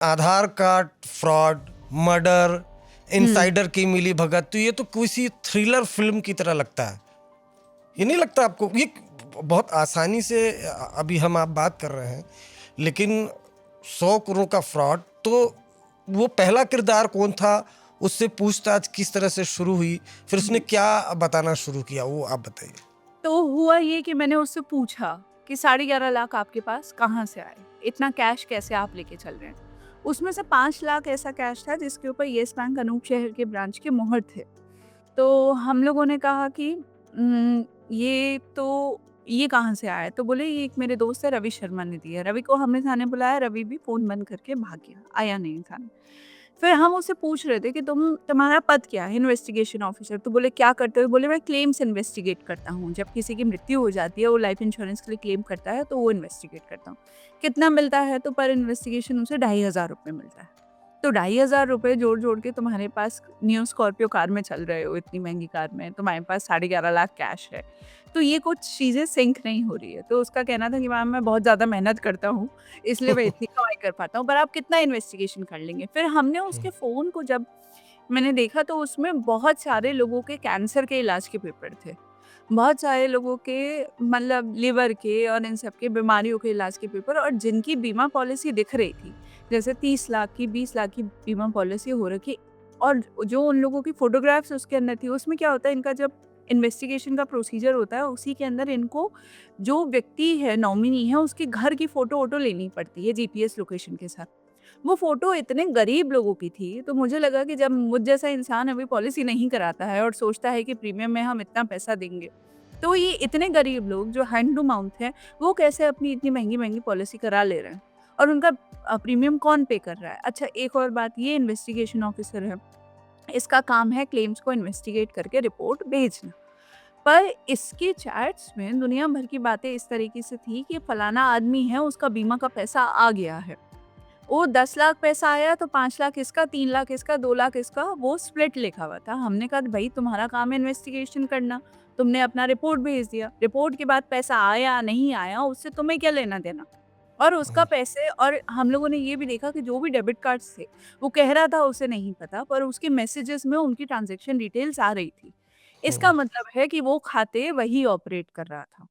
आधार card fraud, murder, हम्म insider की मिली भगत, तो ये तो किसी थ्रिलर फिल्म की तरह लगता है। ये नहीं लगता आपको? ये बहुत आसानी से अभी हम आप बात कर रहे हैं, लेकिन 100 करोड़ का फ्रॉड, तो वो पहला किरदार कौन था, उससे पूछताछ किस तरह से शुरू हुई, फिर उसने हम्म। क्या बताना शुरू किया, वो आप बताइए। तो हुआ ये कि मैंने उससे पूछा कि 11.5 लाख आपके पास कहाँ से आए, इतना कैश कैसे आप लेके चल रहे हैं। उसमें से 5 लाख ऐसा कैश था जिसके ऊपर येस बैंक अनूप शहर के ब्रांच के मोहर थे। तो हम लोगों ने कहा कि ये कहाँ से आया? तो बोले ये एक मेरे दोस्त है रवि शर्मा ने दिया। रवि को हमने थाने बुलाया, रवि भी फ़ोन बंद करके भाग गया, आया नहीं थाने। फिर हम उससे पूछ रहे थे कि तुम्हारा पद क्या है? Investigation officer. तो बोले क्या करते हो? बोले मैं क्लेम्स इन्वेस्टिगेट करता हूँ। जब किसी की मृत्यु हो जाती है, वो लाइफ इंश्योरेंस के लिए क्लेम करता है, तो वो इन्वेस्टिगेट करता हूँ। कितना मिलता है? तो पर इन्वेस्टिगेशन उसे 2,500 रुपये मिलता है। तो 2,500 रुपये जोड़-जोड़ के तुम्हारे पास नियो स्कॉर्पियो कार में चल रहे हो, इतनी महँगी कार में, तुम्हारे पास 11.5 लाख कैश है। तो ये कुछ चीज़ें सिंक नहीं हो रही है। तो उसका कहना था कि मैम मैं बहुत ज़्यादा मेहनत करता हूँ, इसलिए मैं इतनी कमाई कर पाता हूँ, पर आप कितना इन्वेस्टिगेशन कर लेंगे? फिर हमने उसके फ़ोन को जब मैंने देखा तो उसमें बहुत सारे लोगों के कैंसर के इलाज के पेपर थे। बहुत सारे लोगों के मतलब लिवर के और इन सब के बीमारियों के इलाज के पेपर और जिनकी बीमा पॉलिसी दिख रही थी, जैसे 30 लाख की, 20 लाख की बीमा पॉलिसी हो रखी और जो उन लोगों की फ़ोटोग्राफ्स उसके अंदर थी, उसमें क्या होता है इनका जब इन्वेस्टिगेशन का प्रोसीजर होता है, उसी के अंदर इनको जो व्यक्ति है, नॉमिनी है, उसके घर की फ़ोटो-वोटो लेनी पड़ती है जीपीएस लोकेशन के साथ। वो फ़ोटो इतने गरीब लोगों की थी, तो मुझे लगा कि जब मुझ जैसा इंसान अभी पॉलिसी नहीं कराता है और सोचता है कि प्रीमियम में हम इतना पैसा देंगे, तो ये इतने गरीब लोग जो हैंड टू माउथ हैं, वो कैसे अपनी इतनी महँगी-महँगी पॉलिसी करा ले रहे हैं और उनका प्रीमियम कौन पे कर रहा है? अच्छा एक और बात, ये इन्वेस्टिगेशन ऑफिसर है, इसका काम है क्लेम्स को इन्वेस्टिगेट करके रिपोर्ट भेजना। पर इसके चैट्स में दुनिया भर की बातें इस तरीके से थी कि फलाना आदमी है, उसका बीमा का पैसा आ गया है। वो 10 लाख पैसा आया तो 5 लाख इसका, 3 लाख इसका, 2 लाख इसका, वो स्प्लिट लिखा हुआ था। हमने कहा भई तुम्हारा काम है इन्वेस्टिगेशन करना, तुमने अपना रिपोर्ट भेज दिया। रिपोर्ट के बाद पैसा आया, नहीं आया, उससे तुम्हें क्या लेना-देना? और उसका पैसे और हम लोगों ने ये भी देखा कि जो भी डेबिट कार्ड्स थे, वो कह रहा था उसे नहीं पता, पर उसके मैसेजेस में उनकी ट्रांज़ैक्शन डिटेल्स आ रही थी। इसका मतलब है कि वो खाते वही ऑपरेट कर रहा था।